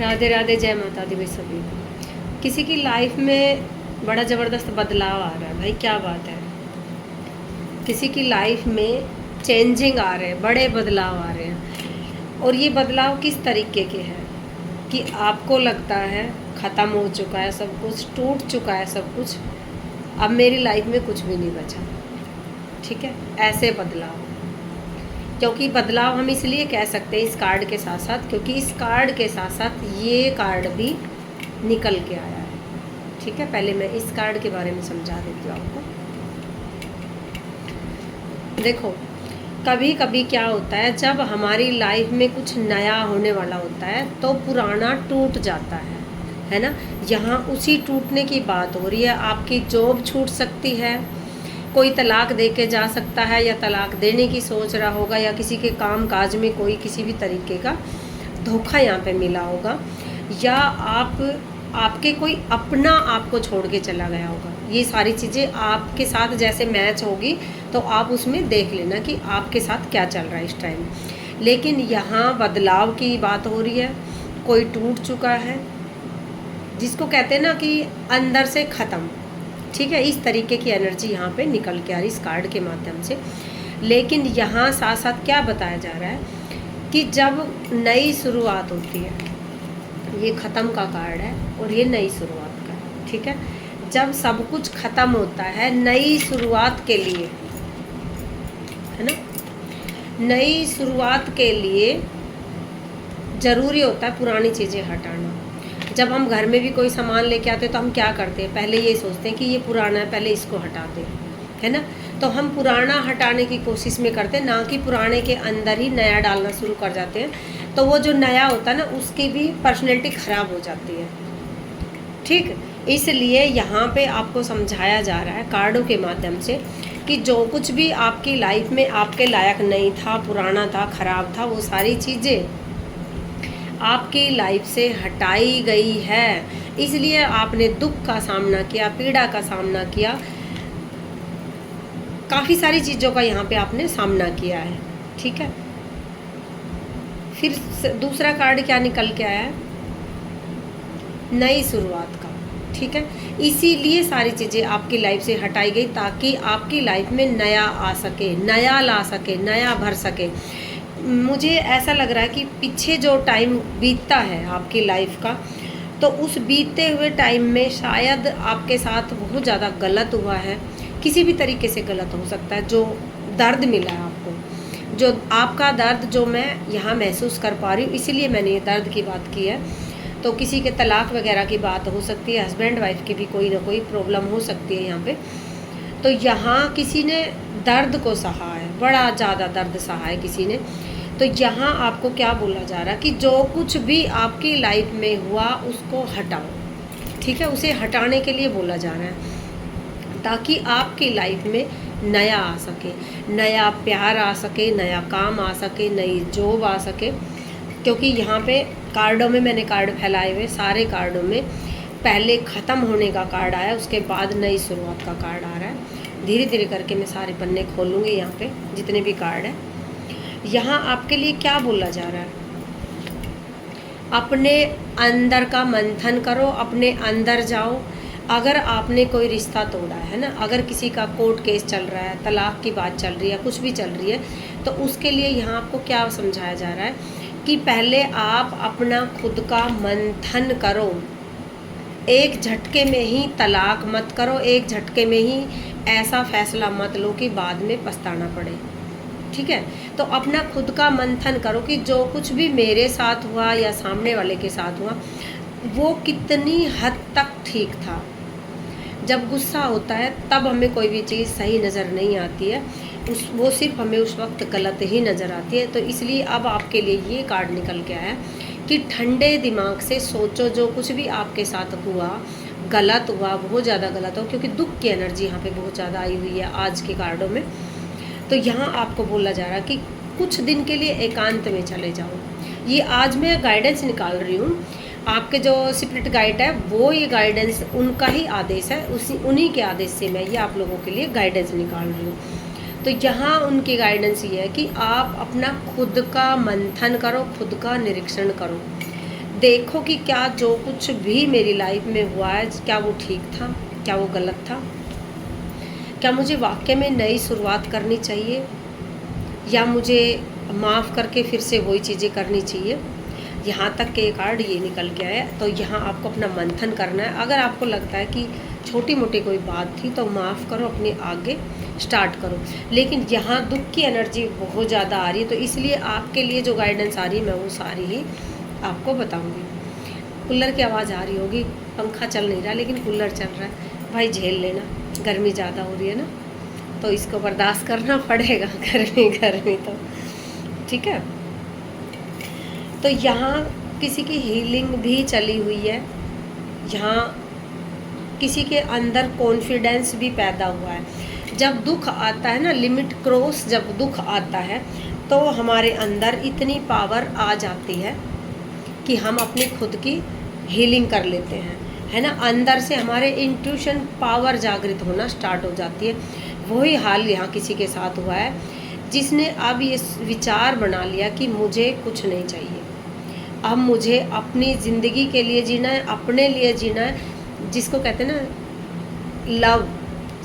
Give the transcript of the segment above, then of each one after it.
राधे राधे, जय माता दी भाई सभी को। किसी की लाइफ में बड़ा ज़बरदस्त बदलाव आ रहा है भाई, क्या बात है। किसी की लाइफ में चेंजिंग आ रहे हैं, बड़े बदलाव आ रहे हैं। और ये बदलाव किस तरीके के हैं कि आपको लगता है ख़त्म हो चुका है सब कुछ, टूट चुका है सब कुछ, अब मेरी लाइफ में कुछ भी नहीं बचा। ठीक है, ऐसे बदलाव। क्योंकि बदलाव हम इसलिए कह सकते हैं इस कार्ड के साथ साथ, क्योंकि इस कार्ड के साथ साथ ये कार्ड भी निकल के आया है। ठीक है, पहले मैं इस कार्ड के बारे में समझा देती हूँ आपको। देखो, कभी कभी क्या होता है, जब हमारी लाइफ में कुछ नया होने वाला होता है तो पुराना टूट जाता है ना। यहाँ उसी टूटने की बात हो रही है। आपकी जॉब छूट सकती है, कोई तलाक दे के जा सकता है, या तलाक देने की सोच रहा होगा, या किसी के काम काज में कोई किसी भी तरीके का धोखा यहाँ पे मिला होगा, या आपके कोई अपना आपको छोड़ के चला गया होगा। ये सारी चीज़ें आपके साथ जैसे मैच होगी तो आप उसमें देख लेना कि आपके साथ क्या चल रहा है इस टाइम। लेकिन यहाँ बदलाव की बात हो रही है, कोई टूट चुका है, जिसको कहते हैं ना कि अंदर से ख़त्म। ठीक है, इस तरीके की एनर्जी यहाँ पे निकल के आ रही इस कार्ड के माध्यम से। लेकिन यहाँ साथ साथ क्या बताया जा रहा है कि जब नई शुरुआत होती है, ये ख़त्म का कार्ड है और ये नई शुरुआत का है। ठीक है, जब सब कुछ ख़त्म होता है नई शुरुआत के लिए, है ना, नई शुरुआत के लिए ज़रूरी होता है पुरानी चीज़ें हटाना। जब हम घर में भी कोई सामान लेके आते हैं तो हम क्या करते हैं, पहले ये सोचते हैं कि ये पुराना है, पहले इसको हटाते हैं, है ना। तो हम पुराना हटाने की कोशिश में करते हैं, ना कि पुराने के अंदर ही नया डालना शुरू कर जाते हैं। तो वो जो नया होता है ना, उसकी भी पर्सनैलिटी ख़राब हो जाती है। ठीक, इसलिए यहाँ पे आपको समझाया जा रहा है कार्डों के माध्यम से कि जो कुछ भी आपकी लाइफ में आपके लायक नहीं था, पुराना था, ख़राब था, वो सारी चीज़ें आपकी लाइफ से हटाई गई है। इसलिए आपने दुख का सामना किया, पीड़ा का सामना किया, काफ़ी सारी चीज़ों का यहाँ पे आपने सामना किया है। ठीक है, फिर दूसरा कार्ड क्या निकल के आया है, नई शुरुआत का। ठीक है, इसीलिए सारी चीज़ें आपकी लाइफ से हटाई गई ताकि आपकी लाइफ में नया आ सके, नया ला सके, नया भर सके। मुझे ऐसा लग रहा है कि पीछे जो टाइम बीतता है आपकी लाइफ का, तो उस बीतते हुए टाइम में शायद आपके साथ बहुत ज़्यादा गलत हुआ है, किसी भी तरीके से गलत हो सकता है। जो दर्द मिला है आपको, जो आपका दर्द जो मैं यहाँ महसूस कर पा रही हूँ, इसीलिए मैंने ये दर्द की बात की है। तो किसी के तलाक वगैरह की बात हो सकती है, हस्बैंड वाइफ की भी कोई ना कोई प्रॉब्लम हो सकती है यहाँ पे। तो यहाँ किसी ने दर्द को सहा है, बड़ा ज़्यादा दर्द सहा है किसी ने। तो यहाँ आपको क्या बोला जा रहा है कि जो कुछ भी आपकी लाइफ में हुआ उसको हटाओ। ठीक है, उसे हटाने के लिए बोला जा रहा है ताकि आपकी लाइफ में नया आ सके, नया प्यार आ सके, नया काम आ सके, नई जॉब आ सके। क्योंकि यहाँ पे कार्डों में मैंने कार्ड फैलाए हुए, सारे कार्डों में पहले ख़त्म होने का कार्ड आया, उसके बाद नई शुरुआत का कार्ड आ रहा है। धीरे धीरे करके मैं सारे पन्ने खोलूँगी यहाँ पे जितने भी कार्ड हैं। यहाँ आपके लिए क्या बोला जा रहा है, अपने अंदर का मंथन करो, अपने अंदर जाओ। अगर आपने कोई रिश्ता तोड़ा है ना, अगर किसी का कोर्ट केस चल रहा है, तलाक की बात चल रही है, कुछ भी चल रही है, तो उसके लिए यहाँ आपको क्या समझाया जा रहा है कि पहले आप अपना खुद का मंथन करो। एक झटके में ही तलाक मत करो, एक झटके में ही ऐसा फैसला मत लो कि बाद में पछताना पड़े। ठीक है, तो अपना खुद का मंथन करो कि जो कुछ भी मेरे साथ हुआ या सामने वाले के साथ हुआ, वो कितनी हद तक ठीक था। जब गुस्सा होता है तब हमें कोई भी चीज़ सही नज़र नहीं आती है, वो सिर्फ हमें उस वक्त गलत ही नज़र आती है। तो इसलिए अब आपके लिए ये कार्ड निकल के आया कि ठंडे दिमाग से सोचो, जो कुछ भी आपके साथ हुआ, गलत हुआ, बहुत ज़्यादा गलत हो, क्योंकि दुख की एनर्जी यहाँ पे बहुत ज़्यादा आई हुई है आज के कार्डों में। तो यहाँ आपको बोला जा रहा है कि कुछ दिन के लिए एकांत में चले जाओ। ये आज मैं गाइडेंस निकाल रही हूँ, आपके जो स्पिरिट गाइड है वो ये गाइडेंस उनका ही आदेश है, उन्हीं के आदेश से मैं ये आप लोगों के लिए गाइडेंस निकाल रही हूँ। तो यहाँ उनकी गाइडेंस ये है कि आप अपना खुद का मंथन करो, खुद का निरीक्षण करो। देखो कि क्या जो कुछ भी मेरी लाइफ में हुआ है, क्या वो ठीक था, क्या वो गलत था, क्या मुझे वाकई में नई शुरुआत करनी चाहिए या मुझे माफ़ करके फिर से वही चीज़ें करनी चाहिए। यहाँ तक के कार्ड ये निकल के आया। तो यहाँ आपको अपना मंथन करना है। अगर आपको लगता है कि छोटी मोटी कोई बात थी तो माफ़ करो, अपने आगे स्टार्ट करो। लेकिन यहाँ दुख की एनर्जी बहुत ज़्यादा आ रही है, तो इसलिए आपके लिए जो गाइडेंस आ रही है मैं वो सारी ही आपको बताऊँगी। कूलर की आवाज़ आ रही होगी, पंखा चल नहीं रहा लेकिन कूलर चल रहा है। भाई झेल लेना, गर्मी ज़्यादा हो रही है ना, तो इसको बर्दाश्त करना पड़ेगा। गर्मी तो ठीक है। तो यहाँ किसी की हीलिंग भी चली हुई है, यहाँ किसी के अंदर कॉन्फिडेंस भी पैदा हुआ है। जब दुख आता है ना, लिमिट क्रॉस जब दुख आता है तो हमारे अंदर इतनी पावर आ जाती है कि हम अपनी खुद की हीलिंग कर लेते हैं, है ना। अंदर से हमारे इंट्यूशन पावर जागृत होना स्टार्ट हो जाती है। वही हाल यहाँ किसी के साथ हुआ है, जिसने अब ये विचार बना लिया कि मुझे कुछ नहीं चाहिए, अब मुझे अपनी ज़िंदगी के लिए जीना है, अपने लिए जीना है, जिसको कहते हैं ना लव,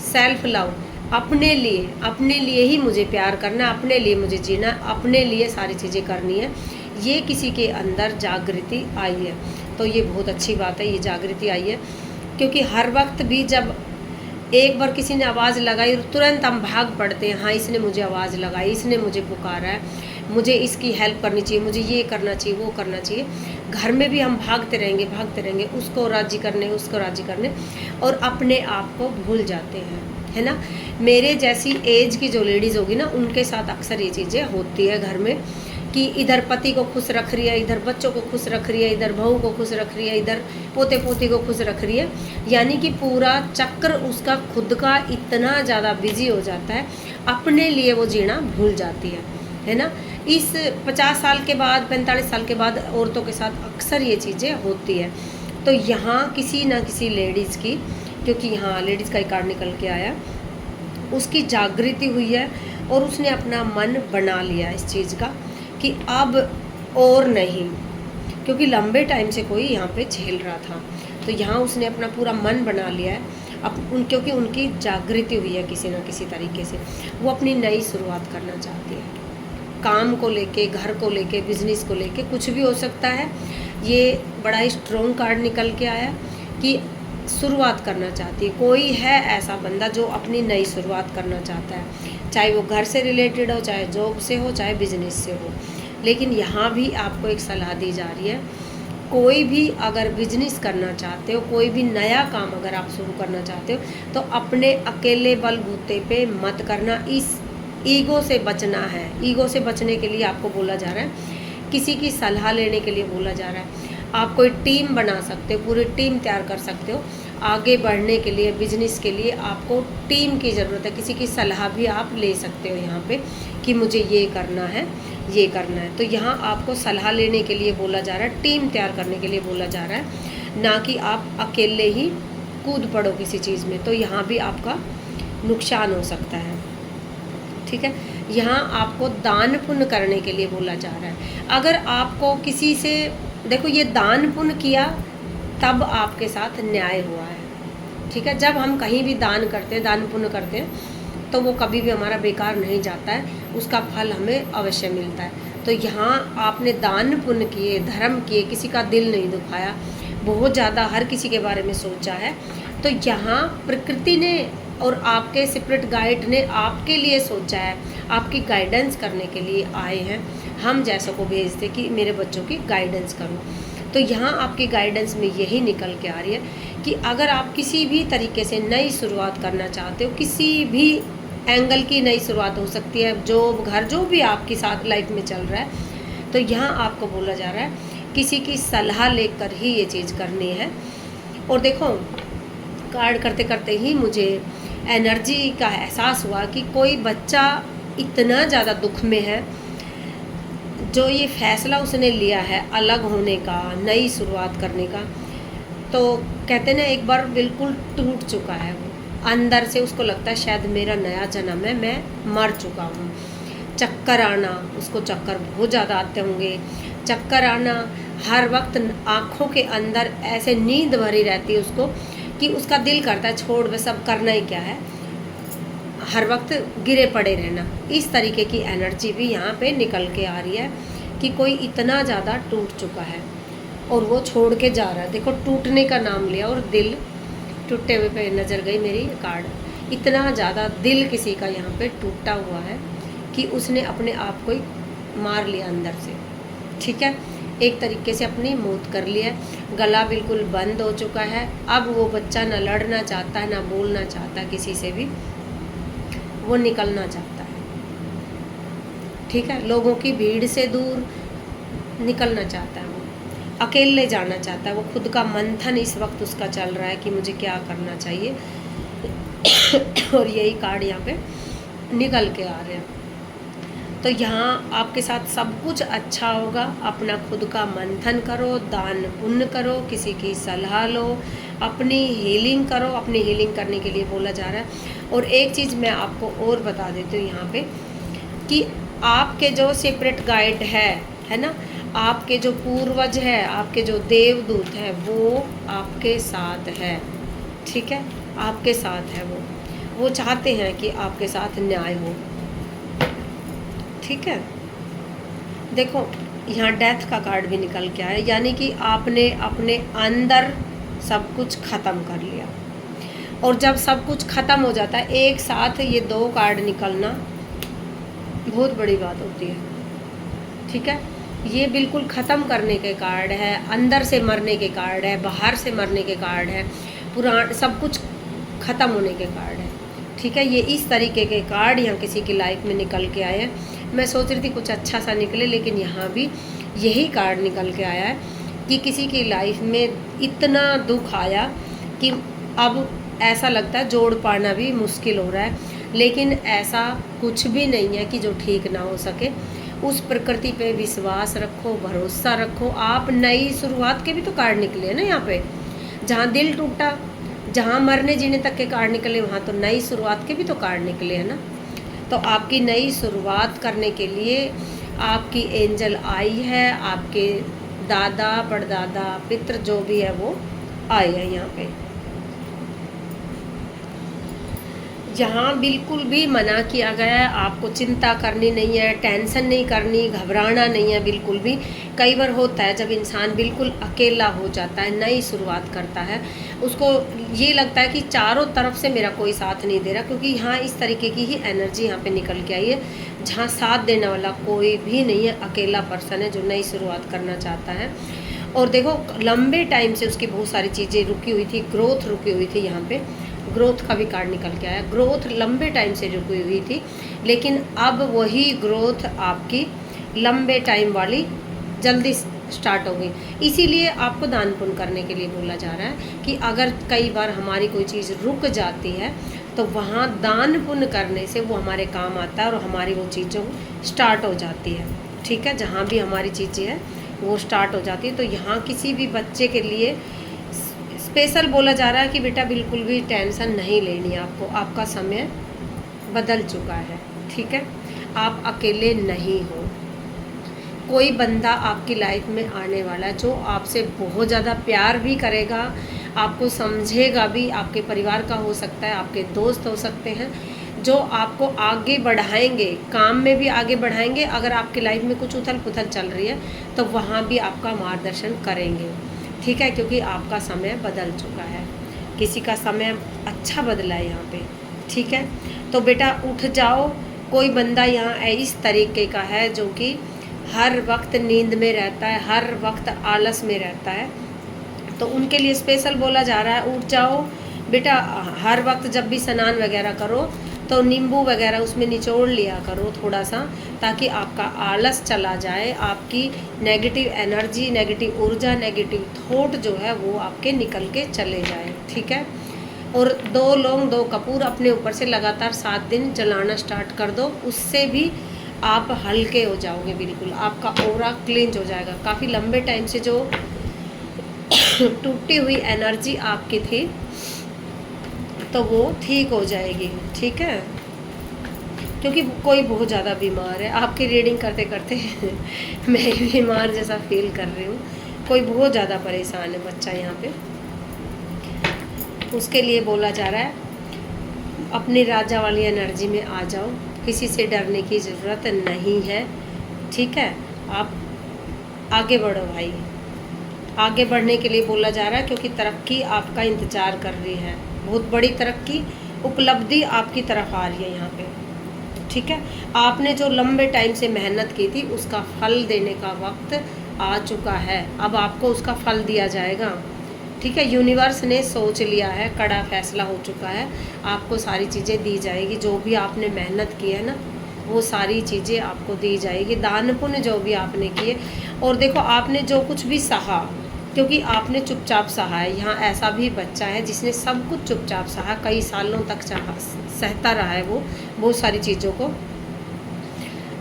सेल्फ लव। अपने लिए ही मुझे प्यार करना है, अपने लिए मुझे जीना है, अपने लिए सारी चीज़ें करनी है। ये किसी के अंदर जागृति आई है, तो ये बहुत अच्छी बात है, ये जागृति आई है। क्योंकि हर वक्त भी जब एक बार किसी ने आवाज़ लगाई तुरंत हम भाग पड़ते हैं, हाँ इसने मुझे आवाज़ लगाई, इसने मुझे पुकारा है, मुझे इसकी हेल्प करनी चाहिए, मुझे ये करना चाहिए, वो करना चाहिए। घर में भी हम भागते रहेंगे, उसको राज़ी करने, उसको राज़ी करने, और अपने आप को भूल जाते हैं, है ना। मेरे जैसी एज की जो लेडीज़ होगी ना, उनके साथ अक्सर ये चीज़ें होती है घर में, कि इधर पति को खुश रख रही है, इधर बच्चों को खुश रख रही है, इधर बहू को खुश रख रही है, इधर पोते पोती को खुश रख रही है। यानी कि पूरा चक्र उसका खुद का इतना ज़्यादा बिजी हो जाता है, अपने लिए वो जीना भूल जाती है ना। इस 50 साल के बाद, 45 साल के बाद औरतों के साथ अक्सर ये चीज़ें होती है। तो यहाँ किसी ना किसी लेडीज़ की, क्योंकि यहाँ लेडीज़ का एक कार्ड निकल के आया, उसकी जागृति हुई है और उसने अपना मन बना लिया इस चीज़ का कि अब और नहीं, क्योंकि लंबे टाइम से कोई यहाँ पे झेल रहा था। तो यहाँ उसने अपना पूरा मन बना लिया है अब क्योंकि उनकी जागृति हुई है किसी न किसी तरीके से। वो अपनी नई शुरुआत करना चाहती है, काम को लेके, घर को लेके, बिजनेस को लेके, कुछ भी हो सकता है। ये बड़ा ही स्ट्रॉन्ग कार्ड निकल के आया कि शुरुआत करना चाहती है। कोई है ऐसा बंदा जो अपनी नई शुरुआत करना चाहता है, चाहे वो घर से रिलेटेड हो, चाहे जॉब से हो, चाहे बिजनेस से हो। लेकिन यहाँ भी आपको एक सलाह दी जा रही है, कोई भी अगर बिजनेस करना चाहते हो, कोई भी नया काम अगर आप शुरू करना चाहते हो, तो अपने अकेले बलबूते पे मत करना। इस ईगो से बचना है। ईगो से बचने के लिए आपको बोला जा रहा है, किसी की सलाह लेने के लिए बोला जा रहा है। आप कोई टीम बना सकते हो, पूरी टीम तैयार कर सकते हो। आगे बढ़ने के लिए, बिजनेस के लिए आपको टीम की ज़रूरत है। किसी की सलाह भी आप ले सकते हो यहाँ पे कि मुझे ये करना है, ये करना है। तो यहाँ आपको सलाह लेने के लिए बोला जा रहा है, टीम तैयार करने के लिए बोला जा रहा है, ना कि आप अकेले ही कूद पड़ो किसी चीज़ में। तो यहाँ भी आपका नुकसान हो सकता है, ठीक है। यहाँ आपको दान पुण्य करने के लिए बोला जा रहा है। अगर आपको किसी से, देखो ये दान पुण्य किया तब आपके साथ न्याय हुआ है, ठीक है। जब हम कहीं भी दान करते हैं, दान पुण्य करते हैं, तो वो कभी भी हमारा बेकार नहीं जाता है, उसका फल हमें अवश्य मिलता है। तो यहाँ आपने दान पुण्य किए, धर्म किए, किसी का दिल नहीं दुखाया, बहुत ज़्यादा हर किसी के बारे में सोचा है। तो यहाँ प्रकृति ने और आपके स्पिरिट गाइड ने आपके लिए सोचा है, आपकी गाइडेंस करने के लिए आए हैं। हम जैसों को भेजते कि मेरे बच्चों की गाइडेंस करो। तो यहाँ आपकी गाइडेंस में यही निकल के आ रही है कि अगर आप किसी भी तरीके से नई शुरुआत करना चाहते हो, किसी भी एंगल की नई शुरुआत हो सकती है, जॉब, घर, जो भी आपके साथ लाइफ में चल रहा है, तो यहाँ आपको बोला जा रहा है किसी की सलाह लेकर ही ये चीज़ करनी है। और देखो कार्ड करते करते ही मुझे एनर्जी का एहसास हुआ कि कोई बच्चा इतना ज़्यादा दुख में है, जो ये फैसला उसने लिया है अलग होने का, नई शुरुआत करने का। तो कहते ना एक बार बिल्कुल टूट चुका है वो अंदर से, उसको लगता है शायद मेरा नया जन्म है, मैं मर चुका हूँ। चक्कर आना, उसको चक्कर बहुत ज़्यादा आते होंगे, चक्कर आना, हर वक्त आँखों के अंदर ऐसे नींद भरी रहती है उसको कि उसका दिल करता है छोड़ बस अब करना ही क्या है, हर वक्त गिरे पड़े रहना। इस तरीके की एनर्जी भी यहाँ पे निकल के आ रही है कि कोई इतना ज़्यादा टूट चुका है और वो छोड़ के जा रहा है। देखो टूटने का नाम लिया और दिल टूटे हुए पे नज़र गई मेरी कार्ड। इतना ज़्यादा दिल किसी का यहाँ पे टूटा हुआ है कि उसने अपने आप को ही मार लिया अंदर से, ठीक है, एक तरीके से अपनी मौत कर लिया है। गला बिल्कुल बंद हो चुका है। अब वो बच्चा ना लड़ना चाहता है, ना बोलना चाहता है किसी से भी, वो निकलना चाहता है, ठीक है, लोगों की भीड़ से दूर निकलना चाहता है, वो अकेले जाना चाहता है। वो खुद का मंथन इस वक्त उसका चल रहा है कि मुझे क्या करना चाहिए और यही कार्ड यहाँ पे निकल के आ रहे हैं। तो यहाँ आपके साथ सब कुछ अच्छा होगा। अपना खुद का मंथन करो, दान पुण्य करो, किसी की सलाह लो, अपनी हीलिंग करो। अपनी हीलिंग करने के लिए बोला जा रहा है। और एक चीज़ मैं आपको और बता देती हूँ यहाँ पे कि आपके जो सेपरेट गाइड है ना, आपके जो पूर्वज है, आपके जो देवदूत है, वो आपके साथ है, ठीक है, आपके साथ है। वो चाहते हैं कि आपके साथ न्याय हो, ठीक है। देखो यहाँ डेथ का कार्ड भी निकल के आया, यानी कि आपने अपने अंदर सब कुछ ख़त्म कर लिया। और जब सब कुछ ख़त्म हो जाता है एक साथ, ये दो कार्ड निकलना बहुत बड़ी बात होती है, ठीक है। ये बिल्कुल ख़त्म करने के कार्ड है, अंदर से मरने के कार्ड है, बाहर से मरने के कार्ड है, पुरान सब कुछ ख़त्म होने के कार्ड है, ठीक है। ये इस तरीके के कार्ड यहाँ किसी की लाइफ में निकल के आए हैं। मैं सोच रही थी कुछ अच्छा सा निकले, लेकिन यहाँ भी यही कार्ड निकल के आया है कि किसी की लाइफ में इतना दुख आया कि अब ऐसा लगता है जोड़ पाना भी मुश्किल हो रहा है। लेकिन ऐसा कुछ भी नहीं है कि जो ठीक ना हो सके। उस प्रकृति पे विश्वास रखो, भरोसा रखो। आप नई शुरुआत के भी तो कार्ड निकले हैं ना यहाँ पे, जहाँ दिल टूटा, जहाँ मरने जीने तक के कार्ड निकले, वहाँ तो नई शुरुआत के भी तो कार्ड निकले हैं ना। तो आपकी नई शुरुआत करने के लिए आपकी एंजल आई है, आपके दादा परदादा पितृ जो भी है वो आए हैं यहाँ पे। यहाँ बिल्कुल भी मना किया गया है, आपको चिंता करनी नहीं है, टेंशन नहीं करनी, घबराना नहीं है बिल्कुल भी। कई बार होता है जब इंसान बिल्कुल अकेला हो जाता है, नई शुरुआत करता है, उसको ये लगता है कि चारों तरफ से मेरा कोई साथ नहीं दे रहा, क्योंकि यहाँ इस तरीके की ही एनर्जी यहाँ पे निकल के आई है, जहाँ साथ देने वाला कोई भी नहीं है, अकेला पर्सन है जो नई शुरुआत करना चाहता है। और देखो लंबे टाइम से उसकी बहुत सारी चीज़ें रुकी हुई थी, ग्रोथ रुकी हुई थी, यहाँ पे ग्रोथ का भी कार्ड निकल के आया। ग्रोथ लंबे टाइम से रुकी हुई थी, लेकिन अब वही ग्रोथ आपकी लंबे टाइम वाली जल्दी स्टार्ट हो गई। इसीलिए आपको दान पुण्य करने के लिए बोला जा रहा है कि अगर कई बार हमारी कोई चीज़ रुक जाती है तो वहाँ दान पुण्य करने से वो हमारे काम आता है और हमारी वो चीज़ों स्टार्ट हो जाती है, ठीक है। जहाँ भी हमारी चीज़ें हैं वो स्टार्ट हो जाती है। तो यहाँ किसी भी बच्चे के लिए स्पेशल बोला जा रहा है कि बेटा बिल्कुल भी टेंशन नहीं लेनी है आपको, आपका समय बदल चुका है, ठीक है। आप अकेले नहीं हो। कोई बंदा आपकी लाइफ में आने वाला है जो आपसे बहुत ज़्यादा प्यार भी करेगा, आपको समझेगा भी, आपके परिवार का हो सकता है, आपके दोस्त हो सकते हैं, जो आपको आगे बढ़ाएंगे, काम में भी आगे बढ़ाएंगे। अगर आपकी लाइफ में कुछ उथल पुथल चल रही है तो वहाँ भी आपका मार्गदर्शन करेंगे, ठीक है, क्योंकि आपका समय बदल चुका है। किसी का समय अच्छा बदला है यहाँ पे, ठीक है। तो बेटा उठ जाओ। कोई बंदा यहाँ इस तरीके का है जो कि हर वक्त नींद में रहता है, हर वक्त आलस में रहता है, तो उनके लिए स्पेशल बोला जा रहा है उठ जाओ बेटा। हर वक्त जब भी स्नान वगैरह करो तो नींबू वगैरह उसमें निचोड़ लिया करो थोड़ा सा, ताकि आपका आलस चला जाए, आपकी नेगेटिव एनर्जी, नेगेटिव ऊर्जा, नेगेटिव थॉट जो है वो आपके निकल के चले जाए, ठीक है। और 2 लौंग 2 कपूर अपने ऊपर से लगातार 7 दिन जलाना स्टार्ट कर दो। उससे भी आप हल्के हो जाओगे, बिल्कुल आपका ऑरा क्लींज हो जाएगा। काफ़ी लंबे टाइम से जो टूटी हुई एनर्जी आपकी थी तो वो ठीक हो जाएगी, ठीक है। क्योंकि कोई बहुत ज़्यादा बीमार है। आपकी रीडिंग करते करते मैं बीमार जैसा फील कर रही हूँ। कोई बहुत ज़्यादा परेशान है बच्चा यहाँ पे, उसके लिए बोला जा रहा है अपनी राजा वाली एनर्जी में आ जाओ, किसी से डरने की ज़रूरत नहीं है। ठीक है, आप आगे बढ़ो भाई। आगे बढ़ने के लिए बोला जा रहा है क्योंकि तरक्की आपका इंतज़ार कर रही है। बहुत बड़ी तरक्की, उपलब्धि आपकी तरफ आ रही है यहाँ पे। ठीक है, आपने जो लंबे टाइम से मेहनत की थी उसका फल देने का वक्त आ चुका है। अब आपको उसका फल दिया जाएगा। ठीक है, यूनिवर्स ने सोच लिया है, कड़ा फैसला हो चुका है, आपको सारी चीज़ें दी जाएगी। जो भी आपने मेहनत की है ना, वो सारी चीज़ें आपको दी जाएगी। दान पुण्य जो भी आपने किए, और देखो आपने जो कुछ भी सहा, क्योंकि आपने चुपचाप सहा है। यहाँ ऐसा भी बच्चा है जिसने सब कुछ चुपचाप सहा, कई सालों तक सहता रहा है वो बहुत सारी चीज़ों को।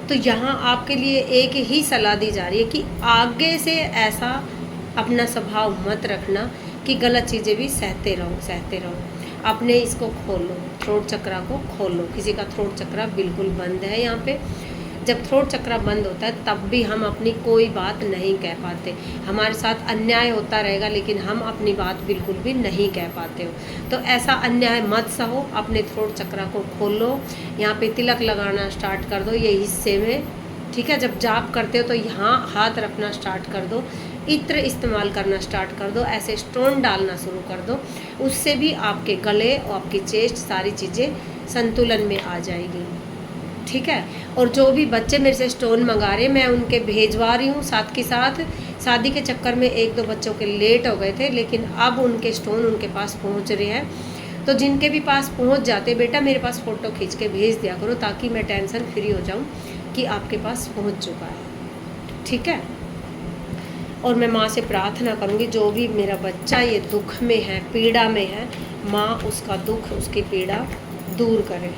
तो यहाँ आपके लिए एक ही सलाह दी जा रही है कि आगे से ऐसा अपना स्वभाव मत रखना कि गलत चीज़ें भी सहते रहो। अपने इसको खोलो, थ्रोट चक्रा को खोलो। किसी का थ्रोट चक्रा बिल्कुल बंद है यहाँ पे। जब थ्रोट चक्रा बंद होता है तब भी हम अपनी कोई बात नहीं कह पाते। हमारे साथ अन्याय होता रहेगा लेकिन हम अपनी बात बिल्कुल भी नहीं कह पाते हो। तो ऐसा अन्याय मत सहो, अपने थ्रोट चक्रा को खोलो। यहाँ पे तिलक लगाना स्टार्ट कर दो ये हिस्से में। ठीक है, जब जाप करते हो तो यहाँ हाथ रखना स्टार्ट कर दो, इत्र इस्तेमाल करना स्टार्ट कर दो, ऐसे स्टोन डालना शुरू कर दो। उससे भी आपके गले और आपकी चेस्ट सारी चीज़ें संतुलन में आ जाएगी। ठीक है, और जो भी बच्चे मेरे से स्टोन मंगा रहे हैं मैं उनके भेजवा रही हूँ। साथ के साथ शादी के चक्कर में 1-2 बच्चों के लेट हो गए थे, लेकिन अब उनके स्टोन उनके पास पहुँच रहे हैं। तो जिनके भी पास पहुँच जाते, बेटा मेरे पास फ़ोटो खींच के भेज दिया करो ताकि मैं टेंशन फ्री हो जाऊँ कि आपके पास पहुँच चुका है। ठीक है, और मैं माँ से प्रार्थना करूँगी जो भी मेरा बच्चा ये दुख में है, पीड़ा में है, माँ उसका दुख, उसकी पीड़ा दूर करे।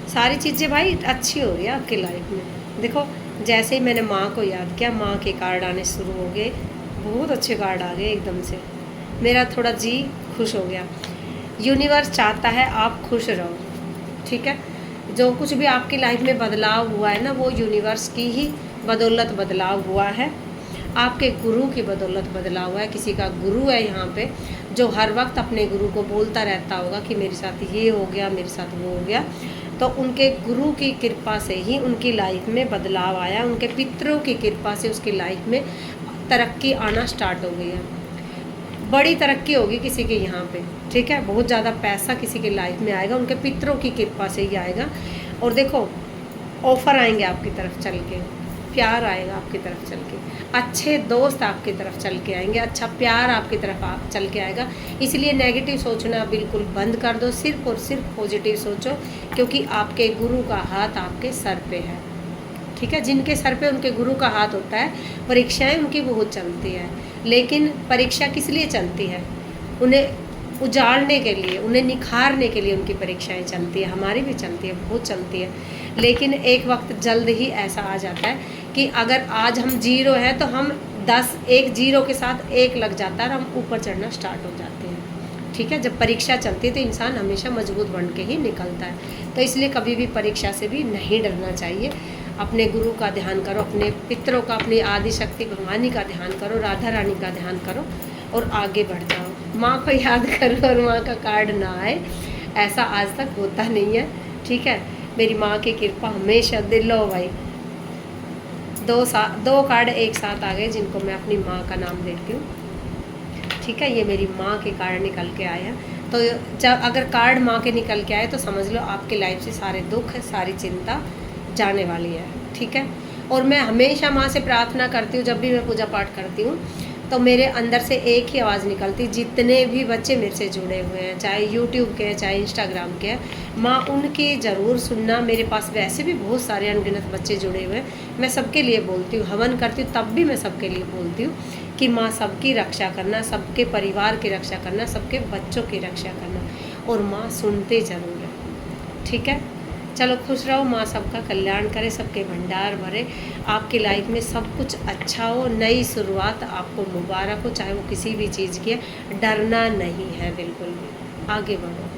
सारी चीज़ें भाई अच्छी हो रही है आपकी लाइफ में। देखो जैसे ही मैंने माँ को याद किया, माँ के कार्ड आने शुरू हो गए, बहुत अच्छे कार्ड आ गए एकदम से। मेरा थोड़ा जी खुश हो गया। यूनिवर्स चाहता है आप खुश रहो। ठीक है, जो कुछ भी आपकी लाइफ में बदलाव हुआ है ना, वो यूनिवर्स की ही बदौलत बदलाव हुआ है। आपके गुरु की बदौलत बदलाव हुआ है। किसी का गुरु है यहाँ पे जो हर वक्त अपने गुरु को बोलता रहता होगा कि मेरे साथ ये हो गया, मेरे साथ वो हो गया। तो उनके गुरु की कृपा से ही उनकी लाइफ में बदलाव आया। उनके पितरों की कृपा से उसकी लाइफ में तरक्की आना स्टार्ट हो गई है। बड़ी तरक्की होगी किसी के यहाँ पे। ठीक है, बहुत ज़्यादा पैसा किसी की लाइफ में आएगा, उनके पितरों की कृपा से ही आएगा। और देखो ऑफ़र आएंगे आपकी तरफ चल के, प्यार आएगा आपकी तरफ चल के, अच्छे दोस्त आपकी तरफ चल के आएंगे, अच्छा प्यार आपकी तरफ चल के आएगा। इसलिए नेगेटिव सोचना बिल्कुल बंद कर दो, सिर्फ और सिर्फ पॉजिटिव सोचो, क्योंकि आपके गुरु का हाथ आपके सर पे है। ठीक है, जिनके सर पे उनके गुरु का हाथ होता है, परीक्षाएं उनकी बहुत चलती है। लेकिन परीक्षा किस लिए चलती है? उन्हें उजाड़ने के लिए, उन्हें निखारने के लिए उनकी परीक्षाएं चलती है। हमारी भी चलती है, बहुत चलती है। लेकिन एक वक्त जल्द ही ऐसा आ जाता है कि अगर आज हम 0 हैं तो हम 10, एक 0 के साथ 1 लग जाता है और हम ऊपर चढ़ना स्टार्ट हो जाते हैं। ठीक है, जब परीक्षा चलती है तो इंसान हमेशा मजबूत बन के ही निकलता है। तो इसलिए कभी भी परीक्षा से भी नहीं डरना चाहिए। अपने गुरु का ध्यान करो, अपने पितरों का, अपनी आदि शक्ति भवानी का ध्यान करो, राधा रानी का ध्यान करो और आगे बढ़ जाओ। माँ को याद करो और माँ का कार्ड ना आए, ऐसा आज तक होता नहीं है। ठीक है, मेरी माँ की कृपा हमेशा दिलो भाई। 2 कार्ड एक साथ आ गए जिनको मैं अपनी माँ का नाम देती हूँ। ठीक है, ये मेरी माँ के कार्ड निकल के आए हैं। तो जब अगर कार्ड माँ के निकल के आए तो समझ लो आपकी लाइफ से सारे दुख, सारी चिंता जाने वाली है। ठीक है, और मैं हमेशा माँ से प्रार्थना करती हूँ, जब भी मैं पूजा पाठ करती हूँ तो मेरे अंदर से एक ही आवाज़ निकलती, जितने भी बच्चे मेरे से जुड़े हुए हैं, चाहे यूट्यूब के हैं चाहे इंस्टाग्राम के हैं, माँ उनकी ज़रूर सुनना। मेरे पास वैसे भी बहुत सारे अनगिनत बच्चे जुड़े हुए हैं, मैं सबके लिए बोलती हूँ, हवन करती हूँ तब भी मैं सबके लिए बोलती हूँ कि माँ सबकी रक्षा करना, सबके परिवार की रक्षा करना, सबके बच्चों की रक्षा करना, और माँ सुनते ज़रूर है। ठीक है, चलो खुश रहो, माँ सबका कल्याण करे, सबके भंडार भरे, आपकी लाइफ में सब कुछ अच्छा हो, नई शुरुआत आपको मुबारक हो, चाहे वो किसी भी चीज़ की है। डरना नहीं है बिल्कुल भी, आगे बढ़ो।